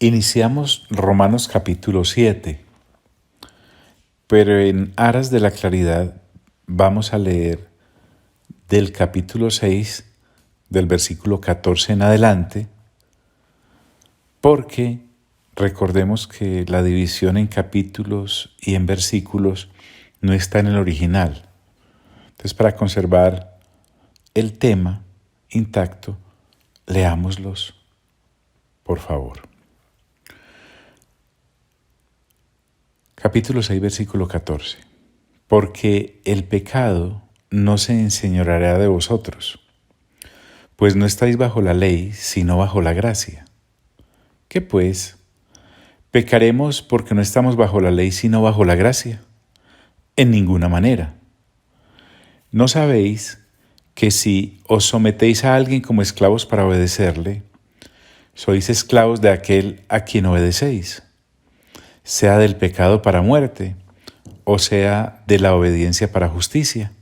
Iniciamos Romanos capítulo 7, pero en aras de la claridad vamos a leer del capítulo 6, del versículo 14 en adelante, porque recordemos que la división en capítulos y en versículos no está en el original. Entonces, para conservar el tema intacto, leámoslos, por favor. Capítulo 6, versículo 14. Porque el pecado no se enseñoreará de vosotros, pues no estáis bajo la ley, sino bajo la gracia. ¿Qué pues? ¿Pecaremos porque no estamos bajo la ley, sino bajo la gracia? En ninguna manera. ¿No sabéis que si os sometéis a alguien como esclavos para obedecerle, sois esclavos de aquel a quien obedecéis, sea del pecado para muerte, o sea de la obediencia para justicia?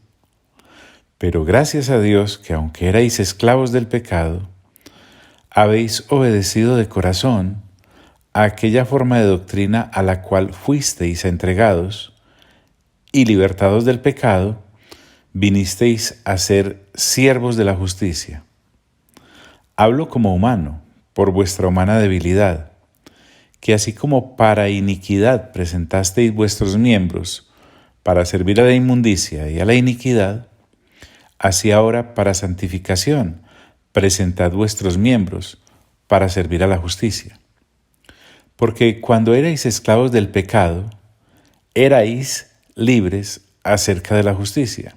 Pero gracias a Dios que aunque erais esclavos del pecado, habéis obedecido de corazón a aquella forma de doctrina a la cual fuisteis entregados, y libertados del pecado, vinisteis a ser siervos de la justicia. Hablo como humano, por vuestra humana debilidad, que así como para iniquidad presentasteis vuestros miembros para servir a la inmundicia y a la iniquidad, así ahora para santificación presentad vuestros miembros para servir a la justicia. Porque cuando erais esclavos del pecado, erais libres acerca de la justicia.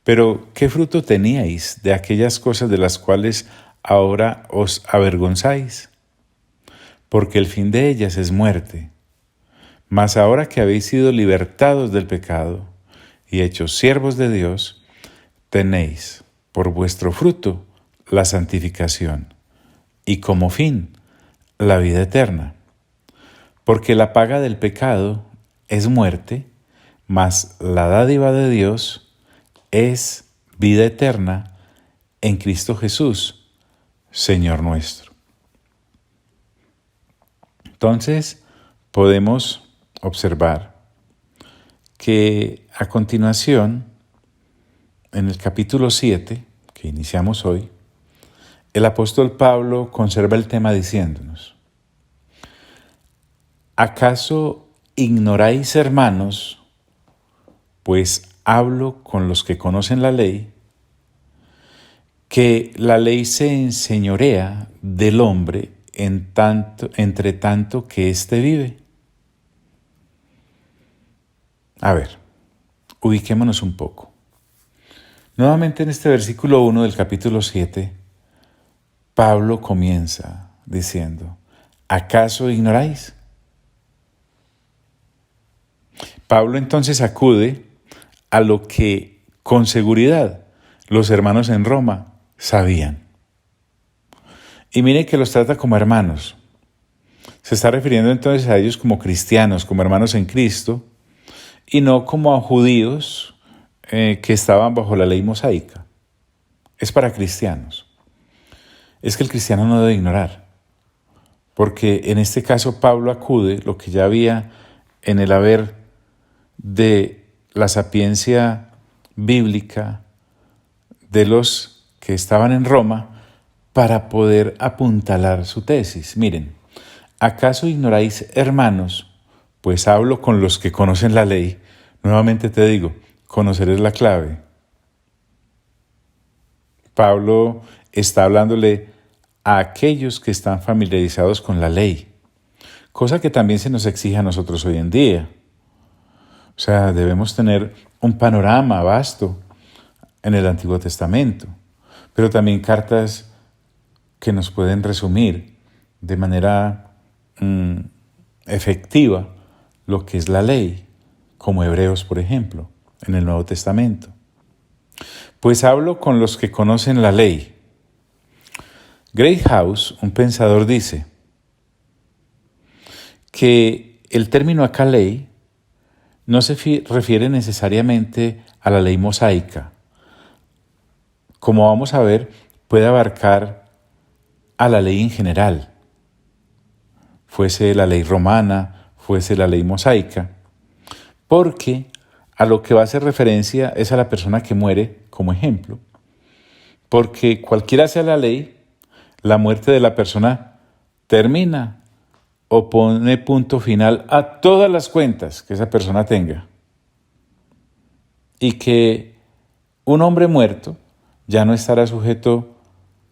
Pero, ¿qué fruto teníais de aquellas cosas de las cuales ahora os avergonzáis? Porque el fin de ellas es muerte. Mas ahora que habéis sido libertados del pecado y hechos siervos de Dios, tenéis por vuestro fruto la santificación y como fin la vida eterna. Porque la paga del pecado es muerte, mas la dádiva de Dios es vida eterna en Cristo Jesús, Señor nuestro. Entonces, podemos observar que a continuación, en el capítulo 7, que iniciamos hoy, el apóstol Pablo conserva el tema diciéndonos: ¿acaso ignoráis, hermanos, pues hablo con los que conocen la ley, que la ley se enseñorea del hombre entre tanto que éste vive? A ver, ubiquémonos un poco. Nuevamente en este versículo 1 del capítulo 7, Pablo comienza diciendo: ¿acaso ignoráis? Pablo entonces acude a lo que con seguridad los hermanos en Roma sabían. Y mire que los trata como hermanos. Se está refiriendo entonces a ellos como cristianos, como hermanos en Cristo, y no como a judíos que estaban bajo la ley mosaica. Es para cristianos. Es que el cristiano no debe ignorar, porque en este caso Pablo acude lo que ya había en el haber de la sapiencia bíblica de los que estaban en Roma para poder apuntalar su tesis. Miren, ¿acaso ignoráis, hermanos? Pues hablo con los que conocen la ley. Nuevamente te digo, conocer es la clave. Pablo está hablándole a aquellos que están familiarizados con la ley, cosa que también se nos exige a nosotros hoy en día. O sea, debemos tener un panorama vasto en el Antiguo Testamento, pero también cartas que nos pueden resumir de manera efectiva lo que es la ley, como Hebreos, por ejemplo, en el Nuevo Testamento. Pues hablo con los que conocen la ley. Greathouse, un pensador, dice que el término acá ley no se refiere necesariamente a la ley mosaica. Como vamos a ver, puede abarcar a la ley en general. fuese la ley romana, fuese la ley mosaica, porque a lo que va a hacer referencia es a la persona que muere como ejemplo, porque cualquiera sea la ley, la muerte de la persona termina o pone punto final a todas las cuentas que esa persona tenga. Y que un hombre muerto ya no estará sujeto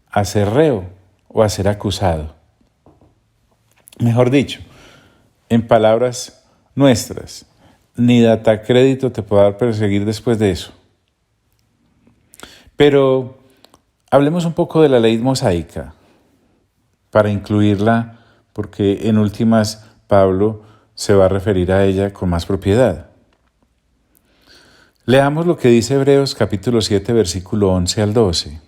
a ser reo o a ser acusado. Mejor dicho, en palabras nuestras, ni data crédito te podrá perseguir después de eso. Pero hablemos un poco de la ley mosaica para incluirla, porque en últimas Pablo se va a referir a ella con más propiedad. Leamos lo que dice Hebreos capítulo 7, versículo 11 al 12.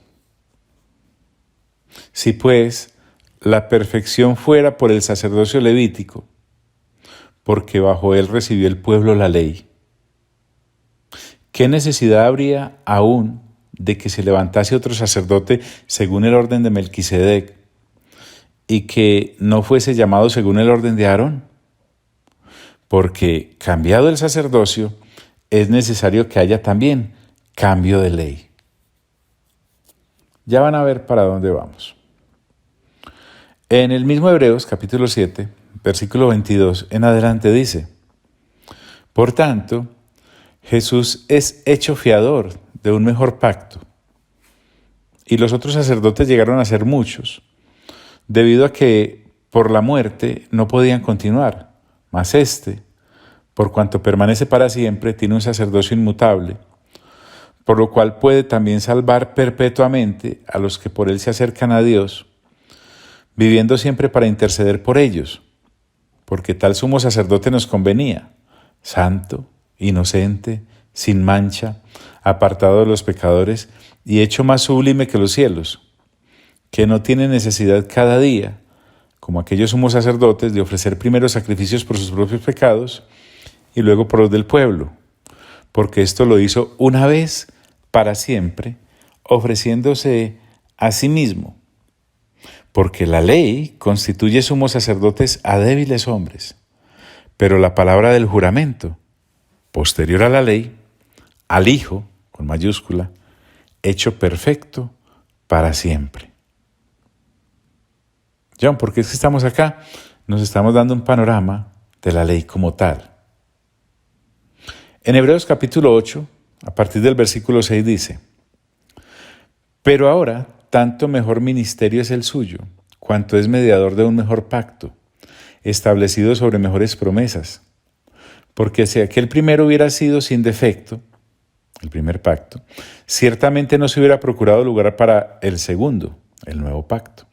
Si pues la perfección fuera por el sacerdocio levítico, porque bajo él recibió el pueblo la ley, ¿qué necesidad habría aún de que se levantase otro sacerdote según el orden de Melquisedec y que no fuese llamado según el orden de Aarón? Porque cambiado el sacerdocio, es necesario que haya también cambio de ley. Ya van a ver para dónde vamos. En el mismo Hebreos capítulo 7, versículo 22 en adelante dice: por tanto, Jesús es hecho fiador de un mejor pacto, y los otros sacerdotes llegaron a ser muchos, debido a que por la muerte no podían continuar, mas éste, por cuanto permanece para siempre, tiene un sacerdocio inmutable, por lo cual puede también salvar perpetuamente a los que por él se acercan a Dios, viviendo siempre para interceder por ellos, porque tal sumo sacerdote nos convenía, santo, inocente, sin mancha, apartado de los pecadores y hecho más sublime que los cielos, que no tiene necesidad cada día, como aquellos sumos sacerdotes, de ofrecer primero sacrificios por sus propios pecados y luego por los del pueblo, porque esto lo hizo una vez para siempre, ofreciéndose a sí mismo. Porque la ley constituye sumos sacerdotes a débiles hombres, pero la palabra del juramento, posterior a la ley, al Hijo, con mayúscula, hecho perfecto para siempre. John, ¿por qué es que estamos acá? Nos estamos dando un panorama de la ley como tal. En Hebreos capítulo 8, a partir del versículo 6 dice: pero ahora tanto mejor ministerio es el suyo, cuanto es mediador de un mejor pacto, establecido sobre mejores promesas. Porque si aquel primero hubiera sido sin defecto, el primer pacto, ciertamente no se hubiera procurado lugar para el segundo, el nuevo pacto.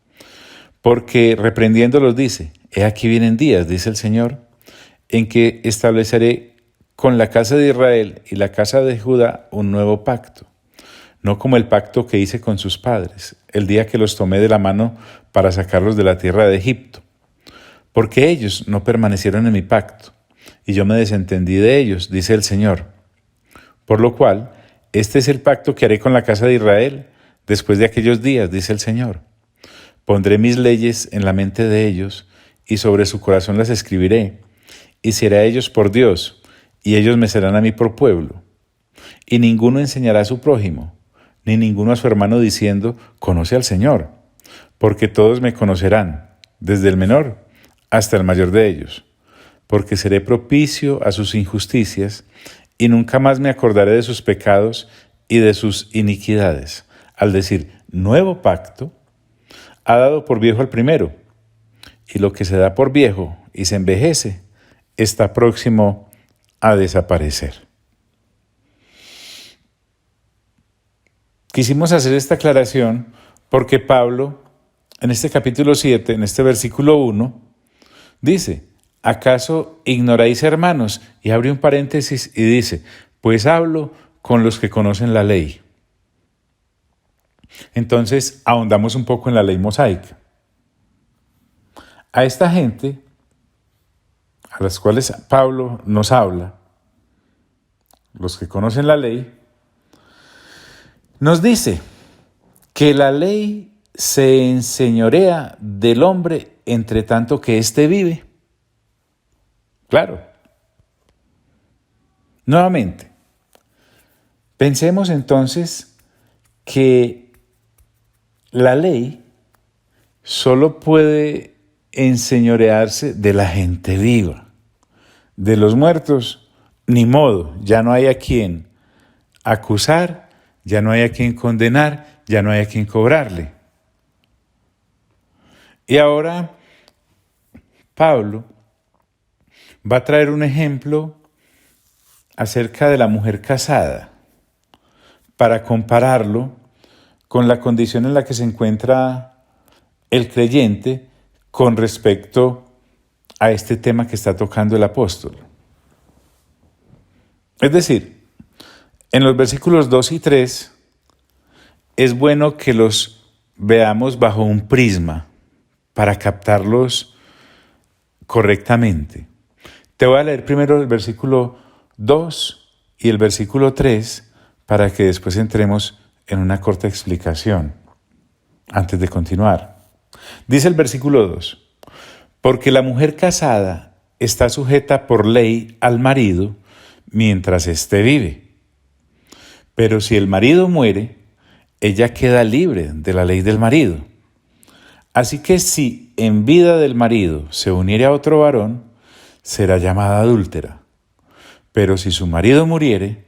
Porque reprendiéndolos dice: he aquí vienen días, dice el Señor, en que estableceré con la casa de Israel y la casa de Judá un nuevo pacto, no como el pacto que hice con sus padres, el día que los tomé de la mano para sacarlos de la tierra de Egipto. Porque ellos no permanecieron en mi pacto, y yo me desentendí de ellos, dice el Señor. Por lo cual, este es el pacto que haré con la casa de Israel después de aquellos días, dice el Señor. Pondré mis leyes en la mente de ellos, y sobre su corazón las escribiré, y seré a ellos por Dios, y ellos me serán a mí por pueblo. Y ninguno enseñará a su prójimo, ni ninguno a su hermano diciendo: conoce al Señor, porque todos me conocerán, desde el menor hasta el mayor de ellos, porque seré propicio a sus injusticias, y nunca más me acordaré de sus pecados y de sus iniquidades. Al decir nuevo pacto, ha dado por viejo al primero, y lo que se da por viejo y se envejece está próximo a desaparecer. Quisimos hacer esta aclaración porque Pablo, en este capítulo 7, en este versículo 1, dice: ¿acaso ignoráis, hermanos? Y abre un paréntesis y dice: pues hablo con los que conocen la ley. Entonces, ahondamos un poco en la ley mosaica. A esta gente, a las cuales Pablo nos habla, los que conocen la ley, nos dice que la ley se enseñorea del hombre entre tanto que éste vive. Claro. Nuevamente, pensemos entonces que la ley solo puede enseñorearse de la gente viva. De los muertos, ni modo, ya no hay a quien acusar, ya no hay a quien condenar, ya no hay a quien cobrarle. Y ahora Pablo va a traer un ejemplo acerca de la mujer casada para compararlo con la condición en la que se encuentra el creyente con respecto a este tema que está tocando el apóstol. Es decir, en los versículos 2 y 3 es bueno que los veamos bajo un prisma para captarlos correctamente. Te voy a leer primero el versículo 2 y el versículo 3 para que después entremos en una corta explicación antes de continuar. Dice el versículo 2: porque la mujer casada está sujeta por ley al marido mientras éste vive. Pero si el marido muere, ella queda libre de la ley del marido. Así que si en vida del marido se uniere a otro varón, será llamada adúltera. Pero si su marido muriere,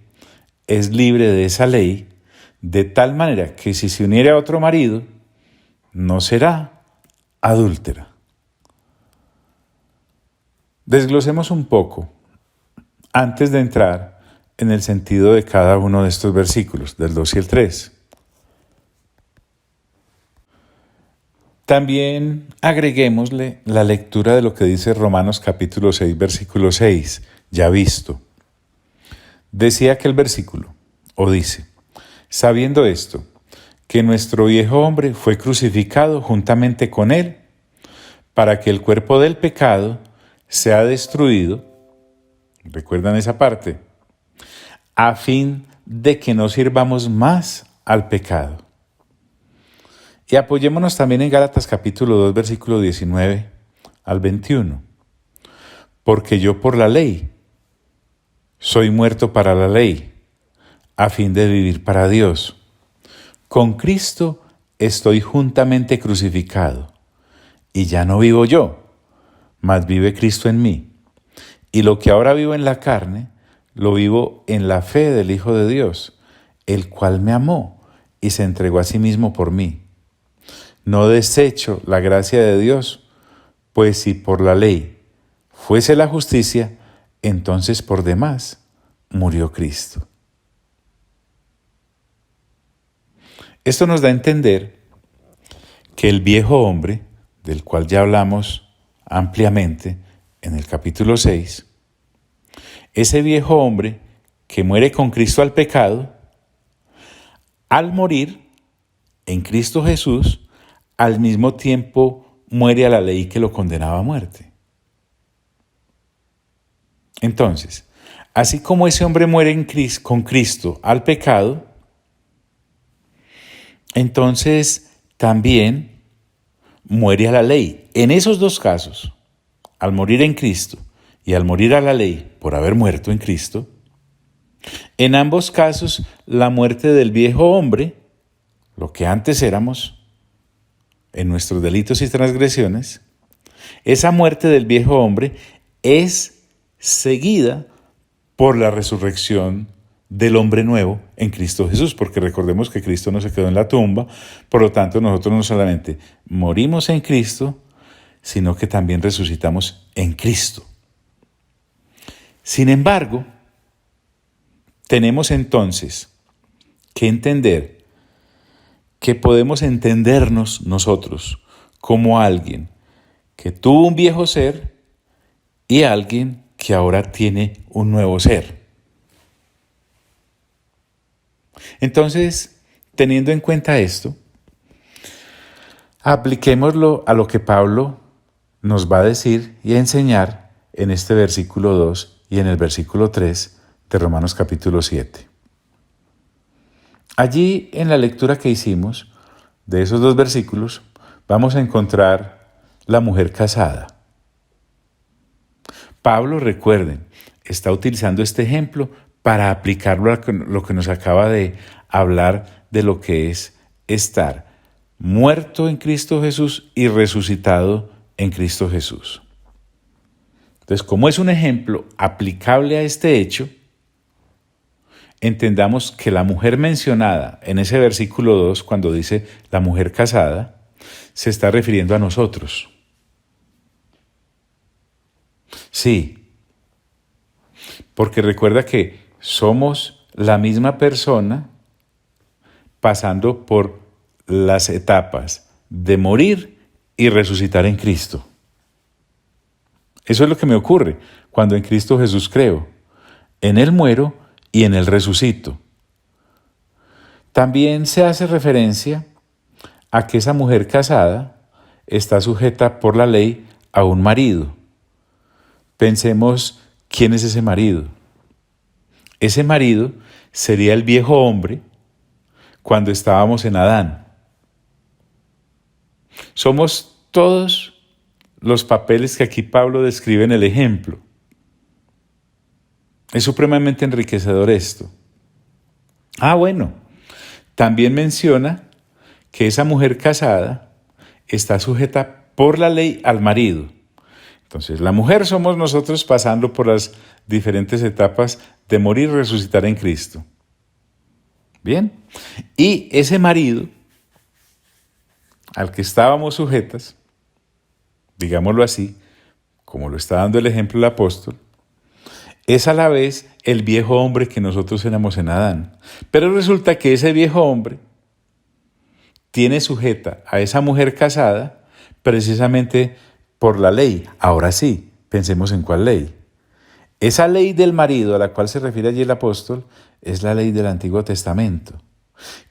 es libre de esa ley, de tal manera que si se uniere a otro marido, no será adúltera. Desglosemos un poco antes de entrar en el sentido de cada uno de estos versículos, del 2 y el 3. También agreguémosle la lectura de lo que dice Romanos capítulo 6, versículo 6, ya visto. Decía aquel versículo, o dice: sabiendo esto, que nuestro viejo hombre fue crucificado juntamente con él, para que el cuerpo del pecado sea destruido, ¿recuerdan esa parte? A fin de que no sirvamos más al pecado. Y apoyémonos también en Gálatas capítulo 2, versículo 19 al 21. Porque yo por la ley soy muerto para la ley, a fin de vivir para Dios. Con Cristo estoy juntamente crucificado, y ya no vivo yo, mas vive Cristo en mí. Y lo que ahora vivo en la carne, lo vivo en la fe del Hijo de Dios, el cual me amó y se entregó a sí mismo por mí. No desecho la gracia de Dios, pues si por la ley fuese la justicia, entonces por demás murió Cristo. Esto nos da a entender que el viejo hombre, del cual ya hablamos ampliamente en el capítulo 6, ese viejo hombre que muere con Cristo al pecado, al morir en Cristo Jesús, al mismo tiempo muere a la ley que lo condenaba a muerte. Entonces, así como ese hombre muere con Cristo al pecado, entonces también muere a la ley. En esos dos casos, al morir en Cristo y al morir a la ley por haber muerto en Cristo, en ambos casos la muerte del viejo hombre, lo que antes éramos, en nuestros delitos y transgresiones, esa muerte del viejo hombre es seguida por la resurrección del hombre nuevo en Cristo Jesús, porque recordemos que Cristo no se quedó en la tumba, por lo tanto nosotros no solamente morimos en Cristo, sino que también resucitamos en Cristo. Sin embargo, tenemos entonces que entender que podemos entendernos nosotros como alguien que tuvo un viejo ser y alguien que ahora tiene un nuevo ser. Entonces, teniendo en cuenta esto, apliquémoslo a lo que Pablo nos va a decir y a enseñar en este versículo 2 y en el versículo 3 de Romanos capítulo 7. Allí, en la lectura que hicimos de esos dos versículos, vamos a encontrar la mujer casada. Pablo, recuerden, está utilizando este ejemplo para aplicarlo a lo que nos acaba de hablar de lo que es estar muerto en Cristo Jesús y resucitado en Cristo Jesús. Entonces, como es un ejemplo aplicable a este hecho, entendamos que la mujer mencionada en ese versículo 2, cuando dice la mujer casada, se está refiriendo a nosotros. Sí, porque recuerda que somos la misma persona pasando por las etapas de morir y resucitar en Cristo. Eso es lo que me ocurre cuando en Cristo Jesús creo. En Él muero y en Él resucito. También se hace referencia a que esa mujer casada está sujeta por la ley a un marido. Pensemos, ¿quién es ese marido? Ese marido sería el viejo hombre cuando estábamos en Adán. Somos todos los papeles que aquí Pablo describe en el ejemplo. Es supremamente enriquecedor esto. Bueno, también menciona que esa mujer casada está sujeta por la ley al marido. Entonces, la mujer somos nosotros pasando por las diferentes etapas de morir y resucitar en Cristo. Bien, y ese marido al que estábamos sujetas, digámoslo así, como lo está dando el ejemplo el apóstol, es a la vez el viejo hombre que nosotros éramos en Adán. Pero resulta que ese viejo hombre tiene sujeta a esa mujer casada precisamente por la ley. Ahora sí, pensemos en cuál ley. Esa ley del marido a la cual se refiere allí el apóstol es la ley del Antiguo Testamento,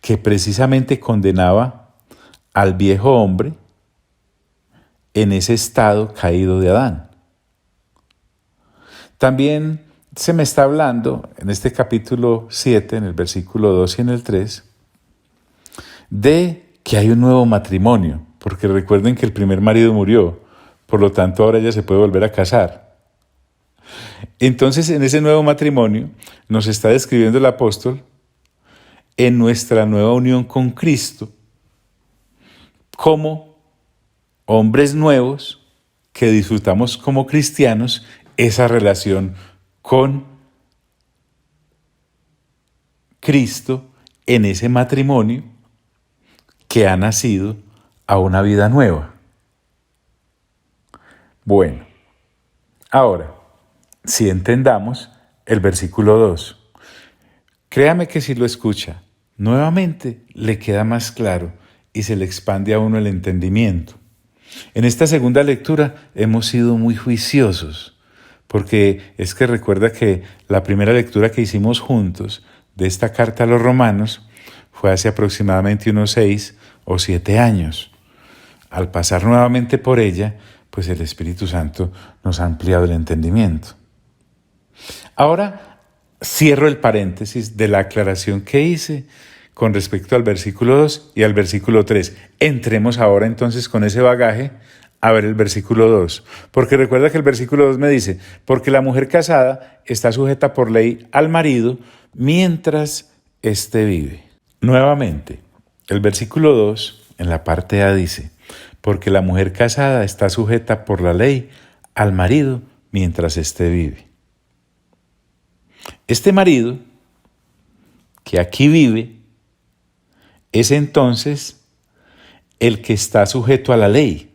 que precisamente condenaba al viejo hombre en ese estado caído de Adán. También se me está hablando en este capítulo 7, en el versículo 2 y en el 3, de que hay un nuevo matrimonio, porque recuerden que el primer marido murió, por lo tanto ahora ella se puede volver a casar. Entonces, en ese nuevo matrimonio nos está describiendo el apóstol en nuestra nueva unión con Cristo como hombres nuevos que disfrutamos como cristianos esa relación con Cristo en ese matrimonio que ha nacido a una vida nueva. Bueno, ahora, si entendamos el versículo 2, créame que si lo escucha, nuevamente le queda más claro y se le expande a uno el entendimiento. En esta segunda lectura hemos sido muy juiciosos, porque es que recuerda que la primera lectura que hicimos juntos de esta carta a los romanos fue hace aproximadamente unos 6 o 7 años. Al pasar nuevamente por ella, pues el Espíritu Santo nos ha ampliado el entendimiento. Ahora cierro el paréntesis de la aclaración que hice con respecto al versículo 2 y al versículo 3. Entremos ahora entonces con ese bagaje a ver el versículo 2. Porque recuerda que el versículo 2 me dice, porque la mujer casada está sujeta por ley al marido mientras éste vive. Nuevamente, el versículo 2 en la parte A dice, porque la mujer casada está sujeta por la ley al marido mientras éste vive. Este marido que aquí vive es entonces el que está sujeto a la ley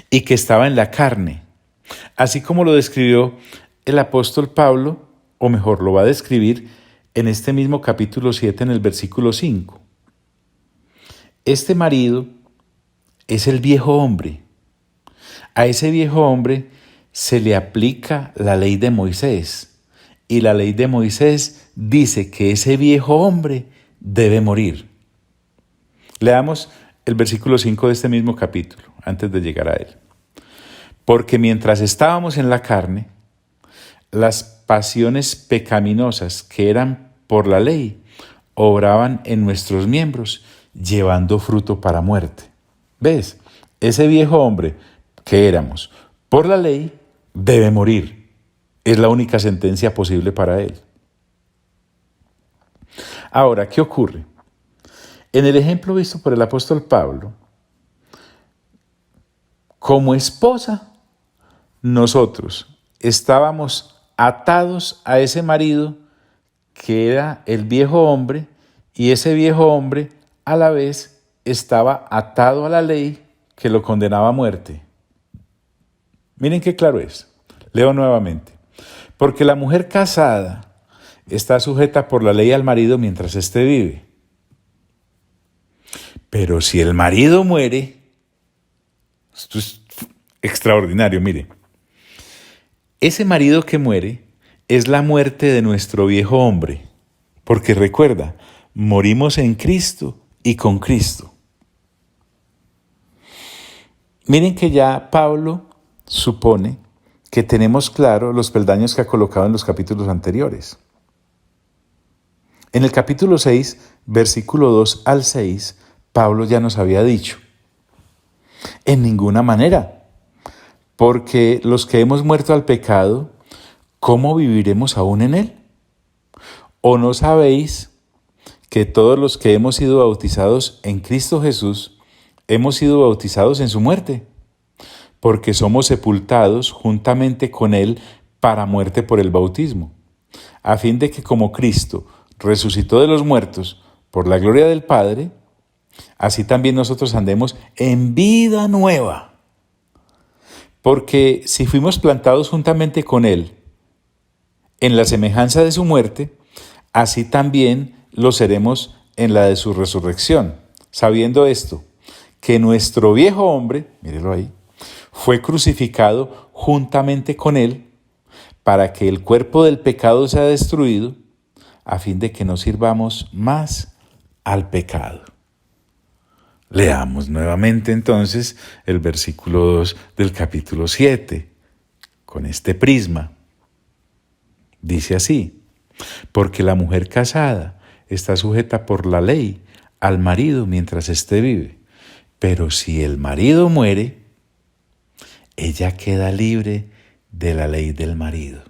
y que estaba en la carne, así como lo describió el apóstol Pablo, o mejor, lo va a describir en este mismo capítulo 7 en el versículo 5. Este marido es el viejo hombre. A ese viejo hombre se le aplica la ley de Moisés, y la ley de Moisés dice que ese viejo hombre debe morir. Leamos el versículo 5 de este mismo capítulo, antes de llegar a él. Porque mientras estábamos en la carne, las pasiones pecaminosas que eran por la ley obraban en nuestros miembros, llevando fruto para muerte. ¿Ves? ese viejo hombre que éramos por la ley debe morir. Es la única sentencia posible para él. Ahora, ¿qué ocurre? En el ejemplo visto por el apóstol Pablo, como esposa, nosotros estábamos atados a ese marido que era el viejo hombre, y ese viejo hombre a la vez estaba atado a la ley que lo condenaba a muerte. Miren qué claro es. Leo nuevamente. Porque la mujer casada está sujeta por la ley al marido mientras éste vive. Pero si el marido muere, esto es extraordinario, mire. Ese marido que muere es la muerte de nuestro viejo hombre. Porque recuerda, morimos en Cristo y con Cristo. Miren que ya Pablo supone que tenemos claro los peldaños que ha colocado en los capítulos anteriores. En el capítulo 6, versículo 2 al 6, Pablo ya nos había dicho: en ninguna manera, porque los que hemos muerto al pecado, ¿cómo viviremos aún en él? ¿O no sabéis que todos los que hemos sido bautizados en Cristo Jesús, hemos sido bautizados en su muerte? Porque somos sepultados juntamente con él para muerte por el bautismo, a fin de que como Cristo resucitó de los muertos por la gloria del Padre, así también nosotros andemos en vida nueva. Porque si fuimos plantados juntamente con él en la semejanza de su muerte, así también lo seremos en la de su resurrección, sabiendo esto, que nuestro viejo hombre, mírelo ahí, fue crucificado juntamente con él para que el cuerpo del pecado sea destruido, a fin de que no sirvamos más al pecado. Leamos nuevamente entonces el versículo 2 del capítulo 7, con este prisma. Dice así: porque la mujer casada está sujeta por la ley al marido mientras éste vive, pero si el marido muere, ella queda libre de la ley del marido.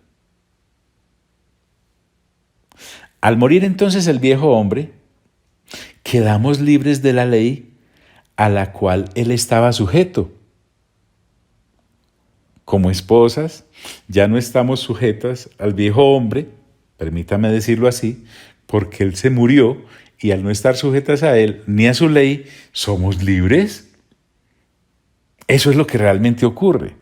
Al morir entonces el viejo hombre, quedamos libres de la ley a la cual él estaba sujeto. Como esposas, ya no estamos sujetas al viejo hombre, permítame decirlo así, porque él se murió, y al no estar sujetas a él ni a su ley, somos libres. Eso es lo que realmente ocurre.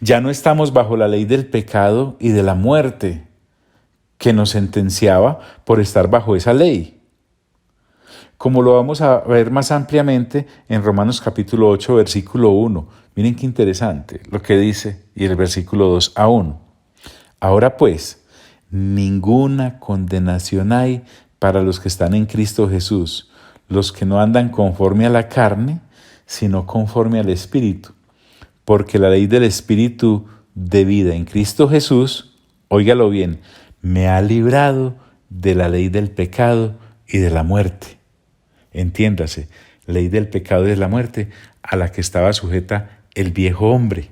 Ya no estamos bajo la ley del pecado y de la muerte que nos sentenciaba por estar bajo esa ley. Como lo vamos a ver más ampliamente en Romanos capítulo 8, versículo 1. Miren qué interesante lo que dice, y el versículo 2 aún. Ahora pues, ninguna condenación hay para los que están en Cristo Jesús, los que no andan conforme a la carne, sino conforme al Espíritu. Porque la ley del Espíritu de vida en Cristo Jesús, óigalo bien, me ha librado de la ley del pecado y de la muerte. Entiéndase, ley del pecado y de la muerte a la que estaba sujeta el viejo hombre.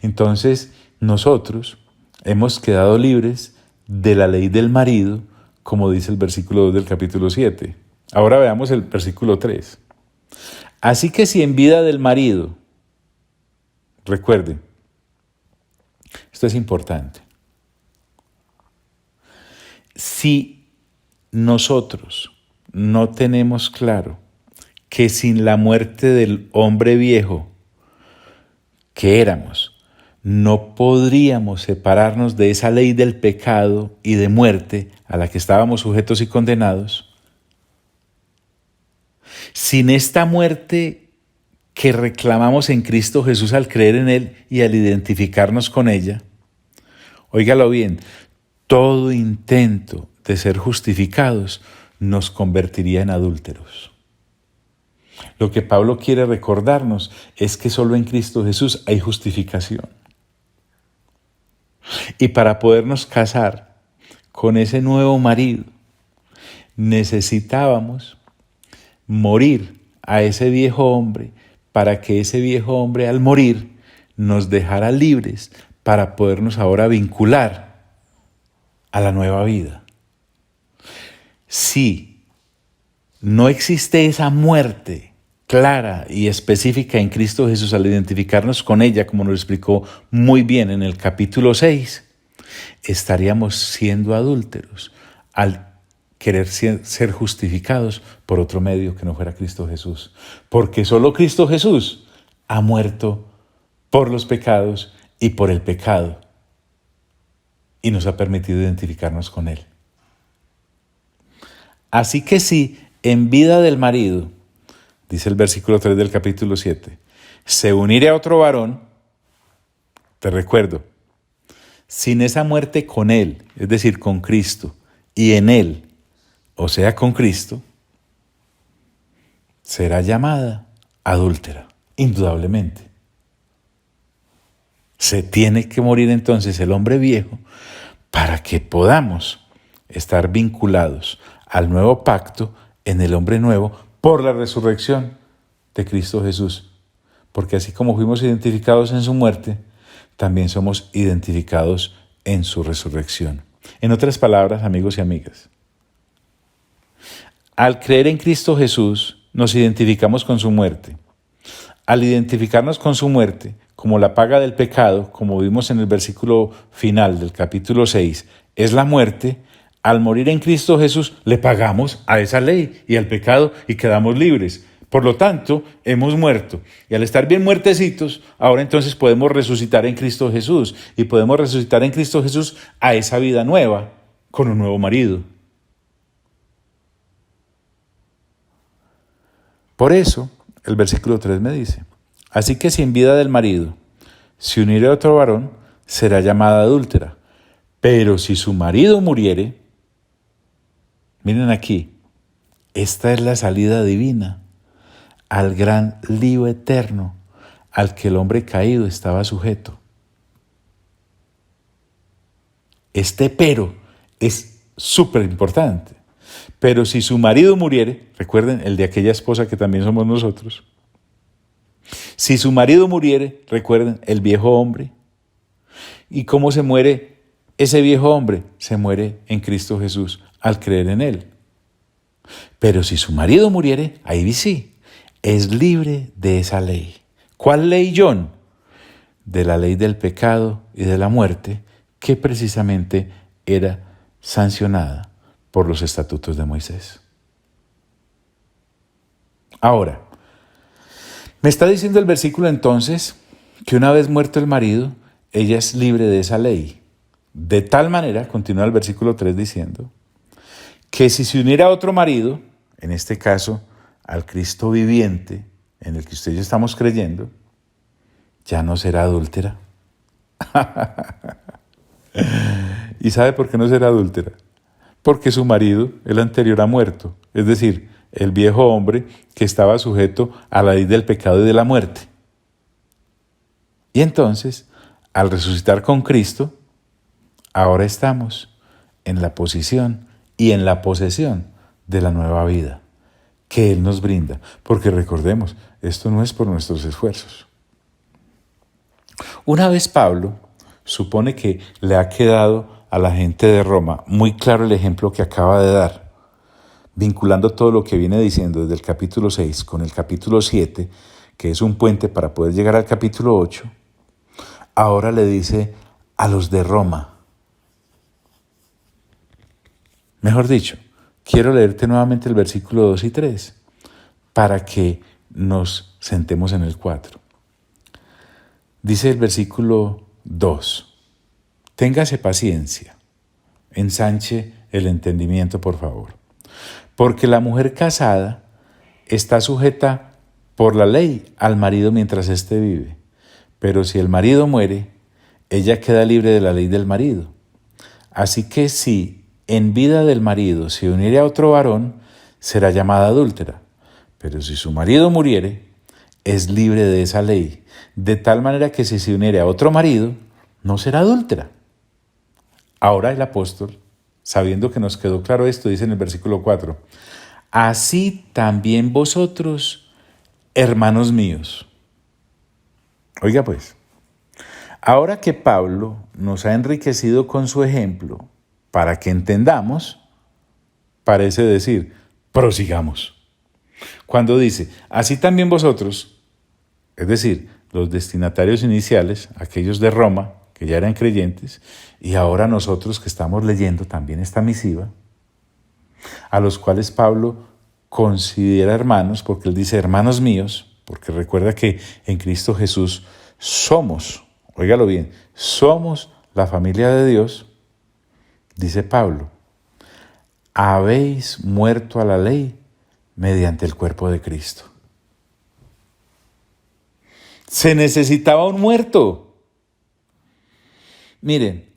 Entonces, nosotros hemos quedado libres de la ley del marido, como dice el versículo 2 del capítulo 7. Ahora veamos el versículo 3. Así que si en vida del marido, recuerden, esto es importante, si nosotros no tenemos claro que sin la muerte del hombre viejo que éramos, no podríamos separarnos de esa ley del pecado y de muerte a la que estábamos sujetos y condenados, sin esta muerte que reclamamos en Cristo Jesús al creer en Él y al identificarnos con ella, óigalo bien, todo intento de ser justificados nos convertiría en adúlteros. Lo que Pablo quiere recordarnos es que solo en Cristo Jesús hay justificación. Y para podernos casar con ese nuevo marido, necesitábamos morir a ese viejo hombre para que ese viejo hombre al morir nos dejara libres para podernos ahora vincular a la nueva vida. Si no existe esa muerte clara y específica en Cristo Jesús al identificarnos con ella, como nos explicó muy bien en el capítulo 6, estaríamos siendo adúlteros al querer ser justificados por otro medio que no fuera Cristo Jesús. Porque solo Cristo Jesús ha muerto por los pecados y por el pecado y nos ha permitido identificarnos con Él. Así que si en vida del marido, dice el versículo 3 del capítulo 7, se uniere a otro varón, te recuerdo, sin esa muerte con Él, es decir, con Cristo, y en Él, o sea, con Cristo, será llamada adúltera, indudablemente. Se tiene que morir entonces el hombre viejo para que podamos estar vinculados al nuevo pacto en el hombre nuevo por la resurrección de Cristo Jesús. Porque así como fuimos identificados en su muerte, también somos identificados en su resurrección. En otras palabras, amigos y amigas, al creer en Cristo Jesús, nos identificamos con su muerte. Al identificarnos con su muerte, como la paga del pecado, como vimos en el versículo final del capítulo 6, es la muerte, al morir en Cristo Jesús, le pagamos a esa ley y al pecado y quedamos libres. Por lo tanto, hemos muerto. Y al estar bien muertecitos, ahora entonces podemos resucitar en Cristo Jesús. Y podemos resucitar en Cristo Jesús a esa vida nueva, con un nuevo marido. Por eso, el versículo 3 me dice, así que si en vida del marido se uniere a otro varón, será llamada adúltera. Pero si su marido muriere, miren aquí, esta es la salida divina al gran lío eterno al que el hombre caído estaba sujeto. Este pero es súper importante. Pero si su marido muriere, recuerden el de aquella esposa que también somos nosotros, si su marido muriere, recuerden el viejo hombre. ¿Y cómo se muere ese viejo hombre? Se muere en Cristo Jesús al creer en Él. Pero si su marido muriere, ahí sí, es libre de esa ley. ¿Cuál ley, John? De la ley del pecado y de la muerte, que precisamente era sancionada por los estatutos de Moisés. Ahora, me está diciendo el versículo entonces que una vez muerto el marido, ella es libre de esa ley. De tal manera, continúa el versículo 3 diciendo, que si se uniera a otro marido, en este caso al Cristo viviente, en el que usted y yo estamos creyendo, ya no será adúltera. ¿Y sabe por qué no será adúltera? Porque su marido, el anterior, ha muerto, es decir, el viejo hombre que estaba sujeto a la ley del pecado y de la muerte. Y entonces, al resucitar con Cristo, ahora estamos en la posición y en la posesión de la nueva vida que Él nos brinda. Porque recordemos, esto no es por nuestros esfuerzos. Una vez Pablo supone que le ha quedado a la gente de Roma muy claro el ejemplo que acaba de dar, vinculando todo lo que viene diciendo desde el capítulo 6 con el capítulo 7, que es un puente para poder llegar al capítulo 8, ahora le dice a los de Roma. Mejor dicho, quiero leerte nuevamente el versículo 2 y 3 para que nos sentemos en el 4. Dice el versículo 2, téngase paciencia, ensanche el entendimiento, por favor, porque la mujer casada está sujeta por la ley al marido mientras éste vive, pero si el marido muere, ella queda libre de la ley del marido. Así que si en vida del marido se uniere a otro varón, será llamada adúltera, pero si su marido muriere, es libre de esa ley, de tal manera que si se uniere a otro marido, no será adúltera. Ahora el apóstol, sabiendo que nos quedó claro esto, dice en el versículo 4, así también vosotros hermanos míos. Oiga pues, ahora que Pablo nos ha enriquecido con su ejemplo para que entendamos, parece decir, prosigamos. Cuando dice, así también vosotros, es decir, los destinatarios iniciales, aquellos de Roma, que ya eran creyentes, y ahora nosotros que estamos leyendo también esta misiva, a los cuales Pablo considera hermanos, porque él dice hermanos míos, porque recuerda que en Cristo Jesús somos, óigalo bien, somos la familia de Dios, dice Pablo, habéis muerto a la ley mediante el cuerpo de Cristo. Se necesitaba un muerto. Miren,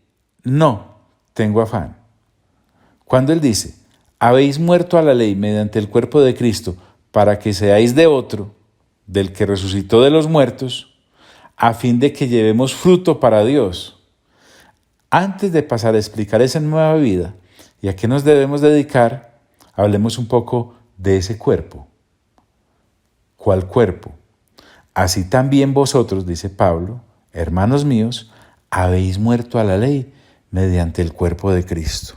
no tengo afán. Cuando él dice, habéis muerto a la ley mediante el cuerpo de Cristo para que seáis de otro, del que resucitó de los muertos, a fin de que llevemos fruto para Dios. Antes de pasar a explicar esa nueva vida y a qué nos debemos dedicar, hablemos un poco de ese cuerpo. ¿Cuál cuerpo? Así también vosotros, dice Pablo, hermanos míos, habéis muerto a la ley mediante el cuerpo de Cristo.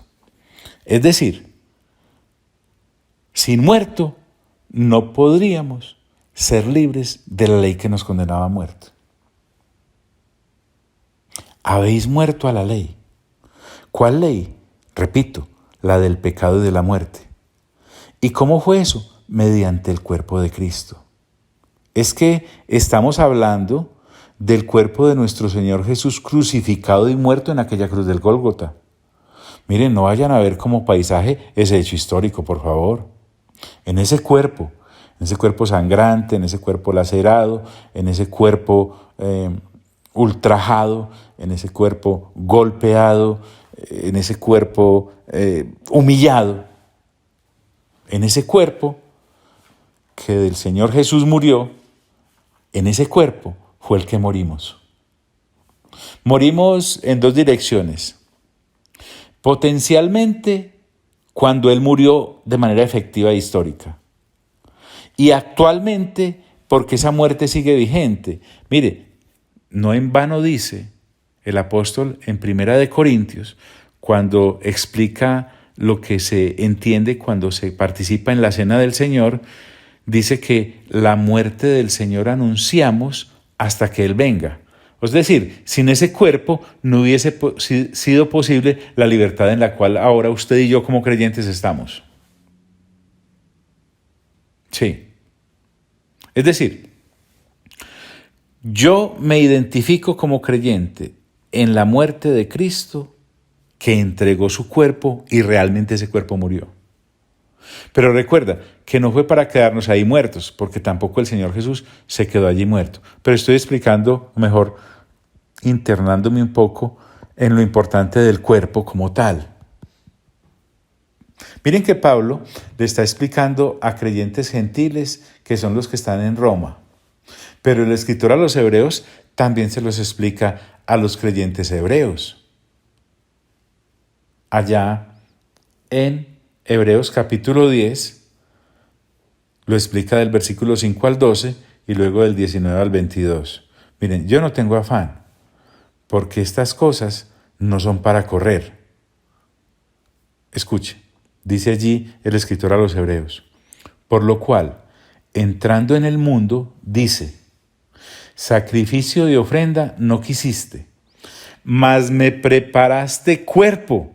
Es decir, sin muerto no podríamos ser libres de la ley que nos condenaba a muerte. Habéis muerto a la ley. ¿Cuál ley? Repito, la del pecado y de la muerte. ¿Y cómo fue eso? Mediante el cuerpo de Cristo. Es que estamos hablando del cuerpo de nuestro Señor Jesús crucificado y muerto en aquella cruz del Gólgota. Miren, no vayan a ver como paisaje ese hecho histórico, por favor. En ese cuerpo sangrante, en ese cuerpo lacerado, en ese cuerpo ultrajado, en ese cuerpo golpeado, en ese cuerpo humillado, en ese cuerpo que del Señor Jesús murió, en ese cuerpo fue el que morimos. Morimos en dos direcciones. Potencialmente, cuando Él murió de manera efectiva e histórica. Y actualmente, porque esa muerte sigue vigente. Mire, no en vano dice el apóstol en Primera de Corintios, cuando explica lo que se entiende cuando se participa en la cena del Señor, dice que la muerte del Señor anunciamos hasta que Él venga. Es decir, sin ese cuerpo no hubiese sido posible la libertad en la cual ahora usted y yo como creyentes estamos. Sí. Es decir, yo me identifico como creyente en la muerte de Cristo que entregó su cuerpo y realmente ese cuerpo murió. Pero recuerda que no fue para quedarnos ahí muertos, porque tampoco el Señor Jesús se quedó allí muerto. Pero estoy explicando mejor, internándome un poco en lo importante del cuerpo como tal. Miren que Pablo le está explicando a creyentes gentiles que son los que están en Roma. Pero el escritor a los hebreos también se los explica a los creyentes hebreos. Allá en Hebreos capítulo 10, lo explica del versículo 5 al 12 y luego del 19 al 22. Miren, yo no tengo afán, porque estas cosas no son para correr. Escuche, dice allí el escritor a los hebreos, por lo cual, entrando en el mundo, dice, sacrificio y ofrenda no quisiste, mas me preparaste cuerpo.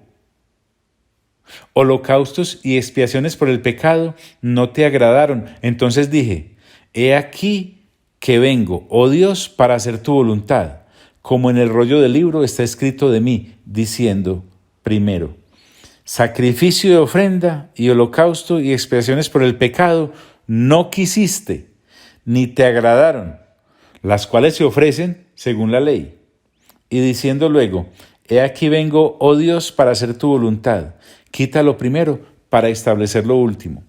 Holocaustos y expiaciones por el pecado no te agradaron. Entonces dije, he aquí que vengo, oh Dios, para hacer tu voluntad. Como en el rollo del libro está escrito de mí, diciendo, primero, sacrificio de ofrenda y holocausto y expiaciones por el pecado no quisiste, ni te agradaron, las cuales se ofrecen según la ley. Y diciendo luego, he aquí vengo, oh Dios, para hacer tu voluntad. Quita lo primero para establecer lo último.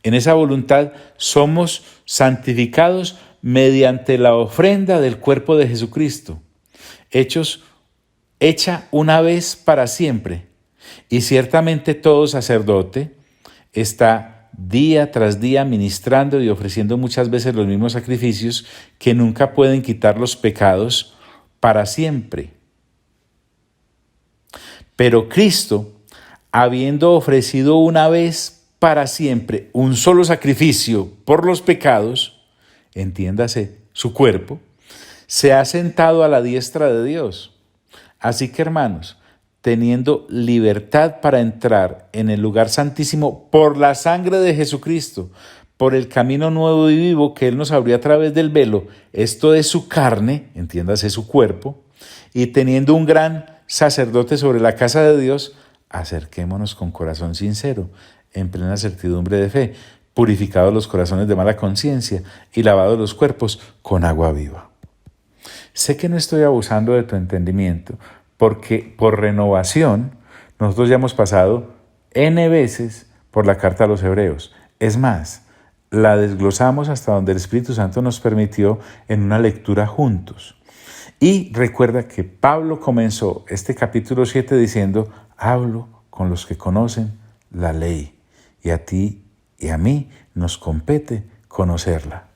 En esa voluntad somos santificados mediante la ofrenda del cuerpo de Jesucristo, hecha una vez para siempre. Y ciertamente todo sacerdote está día tras día ministrando y ofreciendo muchas veces los mismos sacrificios que nunca pueden quitar los pecados para siempre. Pero Cristo, habiendo ofrecido una vez para siempre un solo sacrificio por los pecados, entiéndase, su cuerpo, se ha sentado a la diestra de Dios. Así que, hermanos, teniendo libertad para entrar en el lugar santísimo por la sangre de Jesucristo, por el camino nuevo y vivo que Él nos abrió a través del velo, esto es su carne, entiéndase su cuerpo, y teniendo un gran sacerdote sobre la casa de Dios, acerquémonos con corazón sincero, en plena certidumbre de fe, purificados los corazones de mala conciencia y lavados los cuerpos con agua viva. Sé que no estoy abusando de tu entendimiento, porque por renovación nosotros ya hemos pasado N veces por la carta a los Hebreos. Es más, la desglosamos hasta donde el Espíritu Santo nos permitió en una lectura juntos. Y recuerda que Pablo comenzó este capítulo 7 diciendo: hablo con los que conocen la ley, y a ti y a mí nos compete conocerla.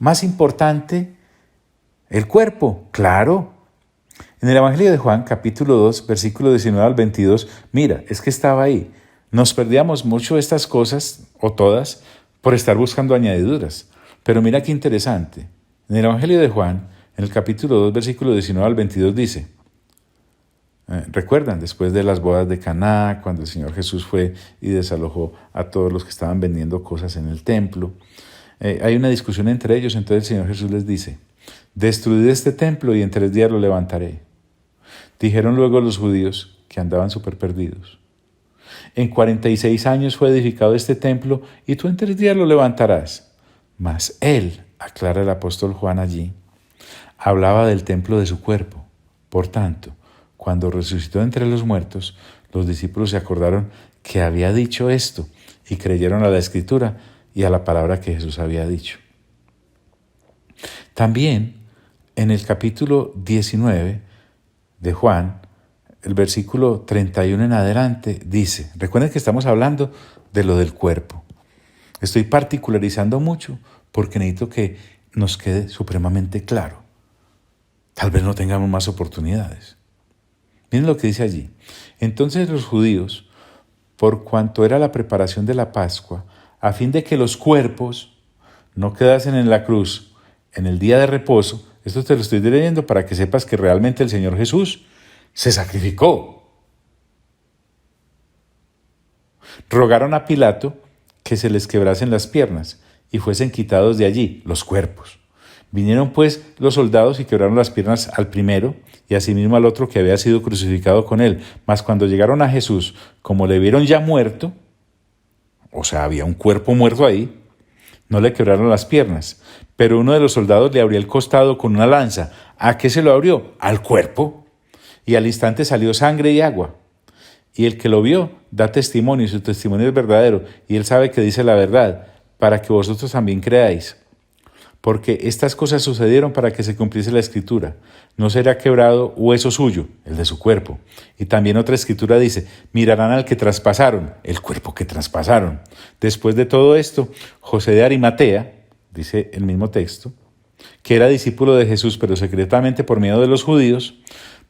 Más importante, el cuerpo, claro. En el Evangelio de Juan, capítulo 2, versículo 19 al 22, mira, es que estaba ahí. Nos perdíamos mucho estas cosas, o todas, por estar buscando añadiduras. Pero mira qué interesante. En el Evangelio de Juan, en el capítulo 2, versículo 19 al 22 dice, recuerdan, después de las bodas de Caná, cuando el Señor Jesús fue y desalojó a todos los que estaban vendiendo cosas en el templo, hay una discusión entre ellos, entonces el Señor Jesús les dice: destruid este templo y en 3 días lo levantaré. Dijeron luego los judíos, que andaban súper perdidos: en 46 años fue edificado este templo y tú en 3 días lo levantarás. Mas él, aclara el apóstol Juan allí, hablaba del templo de su cuerpo. Por tanto, cuando resucitó entre los muertos, los discípulos se acordaron que había dicho esto y creyeron a la Escritura y a la palabra que Jesús había dicho. También en el capítulo 19 de Juan, el versículo 31 en adelante dice, recuerden que estamos hablando de lo del cuerpo. Estoy particularizando mucho porque necesito que nos quede supremamente claro. Tal vez no tengamos más oportunidades. Miren lo que dice allí. Entonces los judíos, por cuanto era la preparación de la Pascua, a fin de que los cuerpos no quedasen en la cruz en el día de reposo, esto te lo estoy leyendo para que sepas que realmente el Señor Jesús se sacrificó. Rogaron a Pilato que se les quebrasen las piernas y fuesen quitados de allí los cuerpos. Vinieron pues los soldados y quebraron las piernas al primero y asimismo al otro que había sido crucificado con él. Mas cuando llegaron a Jesús, como le vieron ya muerto, o sea, había un cuerpo muerto ahí, no le quebraron las piernas. Pero uno de los soldados le abrió el costado con una lanza. ¿A qué se lo abrió? Al cuerpo. Y al instante salió sangre y agua. Y el que lo vio da testimonio, y su testimonio es verdadero, y él sabe que dice la verdad, para que vosotros también creáis. Porque estas cosas sucedieron para que se cumpliese la Escritura. No será quebrado hueso suyo, el de su cuerpo. Y también otra Escritura dice, mirarán al que traspasaron, el cuerpo que traspasaron. Después de todo esto, José de Arimatea, dice el mismo texto, que era discípulo de Jesús, pero secretamente por miedo de los judíos,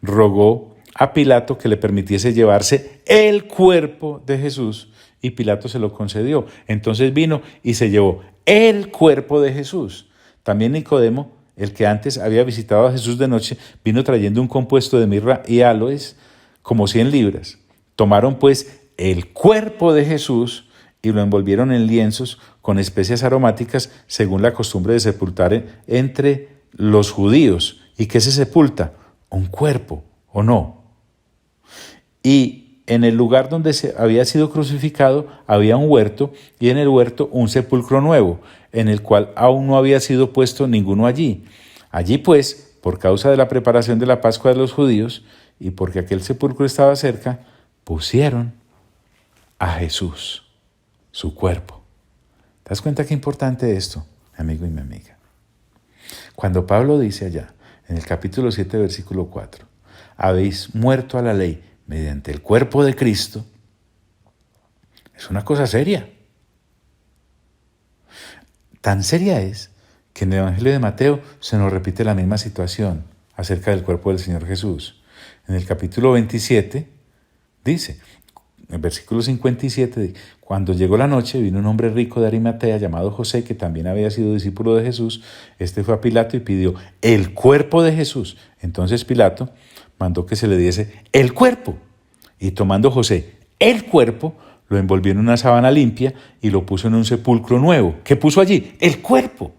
rogó a Pilato que le permitiese llevarse el cuerpo de Jesús, y Pilato se lo concedió. Entonces vino y se llevó el cuerpo de Jesús. También Nicodemo, el que antes había visitado a Jesús de noche, vino trayendo un compuesto de mirra y aloes, como 100 libras. Tomaron pues el cuerpo de Jesús y lo envolvieron en lienzos con especias aromáticas, según la costumbre de sepultar entre los judíos. ¿Y qué se sepulta? Un cuerpo, ¿o no? Y en el lugar donde había sido crucificado había un huerto, y en el huerto un sepulcro nuevo, en el cual aún no había sido puesto ninguno allí. Allí pues, por causa de la preparación de la Pascua de los judíos, y porque aquel sepulcro estaba cerca, pusieron a Jesús, su cuerpo. ¿Te das cuenta qué importante esto, mi amigo y mi amiga? Cuando Pablo dice allá, en el capítulo 7, versículo 4, habéis muerto a la ley mediante el cuerpo de Cristo, Es una cosa seria. Tan seria es que en el Evangelio de Mateo se nos repite la misma situación acerca del cuerpo del Señor Jesús. En el capítulo 27 dice, en el versículo 57, cuando llegó la noche, vino un hombre rico de Arimatea llamado José, que también había sido discípulo de Jesús. Este fue a Pilato y pidió el cuerpo de Jesús. Entonces Pilato mandó que se le diese el cuerpo. Y tomando José el cuerpo, lo envolvió en una sábana limpia y lo puso en un sepulcro nuevo. ¿Qué puso allí? El cuerpo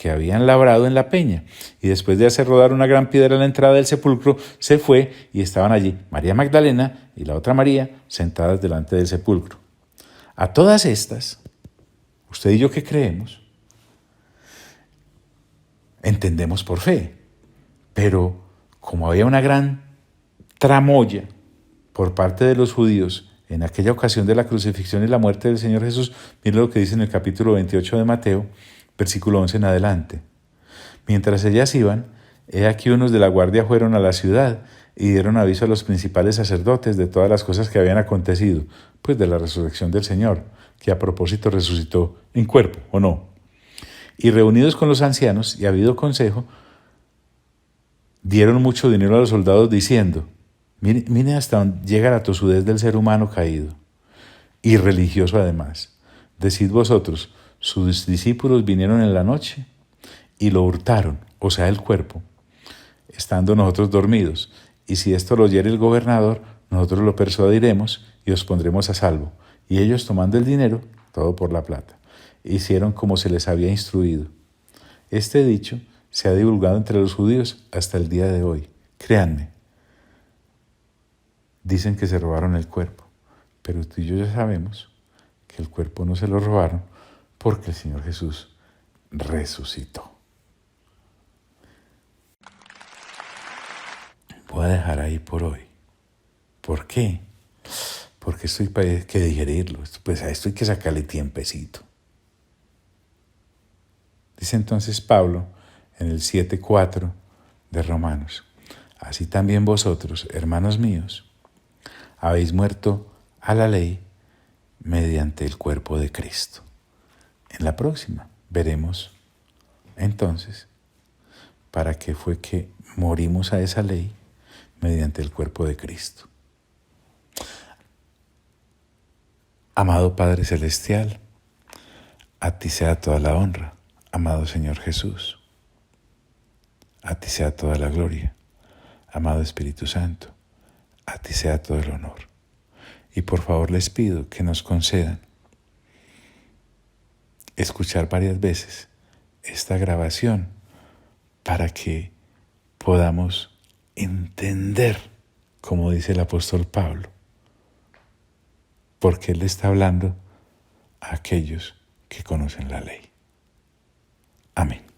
que habían labrado en la peña. Y después de hacer rodar una gran piedra a la entrada del sepulcro, se fue y estaban allí María Magdalena y la otra María sentadas delante del sepulcro. A todas estas, usted y yo que creemos, entendemos por fe, pero como había una gran tramoya por parte de los judíos en aquella ocasión de la crucifixión y la muerte del Señor Jesús, miren lo que dice en el capítulo 28 de Mateo, versículo 11 en adelante. Mientras ellas iban, he aquí unos de la guardia fueron a la ciudad y dieron aviso a los principales sacerdotes de todas las cosas que habían acontecido, pues de la resurrección del Señor, que a propósito resucitó en cuerpo, ¿o no? Y reunidos con los ancianos y habido consejo, dieron mucho dinero a los soldados diciendo, miren hasta dónde llega la tosudez del ser humano caído, y religioso además. Decid vosotros, sus discípulos vinieron en la noche y lo hurtaron, o sea, el cuerpo, estando nosotros dormidos. Y si esto lo oyere el gobernador, nosotros lo persuadiremos y os pondremos a salvo. Y ellos, tomando el dinero, todo por la plata, hicieron como se les había instruido. Este dicho se ha divulgado entre los judíos hasta el día de hoy. Créanme, dicen que se robaron el cuerpo, pero tú y yo ya sabemos que el cuerpo no se lo robaron, porque el Señor Jesús resucitó. Voy a dejar ahí por hoy. ¿Por qué? Porque esto hay que digerirlo. Pues a esto hay que sacarle tiempecito. Dice entonces Pablo en el 7:4 de Romanos. Así también vosotros, hermanos míos, habéis muerto a la ley mediante el cuerpo de Cristo. En la próxima veremos entonces para qué fue que morimos a esa ley mediante el cuerpo de Cristo. Amado Padre Celestial, a ti sea toda la honra, amado Señor Jesús. A ti sea toda la gloria, amado Espíritu Santo. A ti sea todo el honor. Y por favor les pido que nos concedan escuchar varias veces esta grabación para que podamos entender, como dice el apóstol Pablo, porque él está hablando a aquellos que conocen la ley. Amén.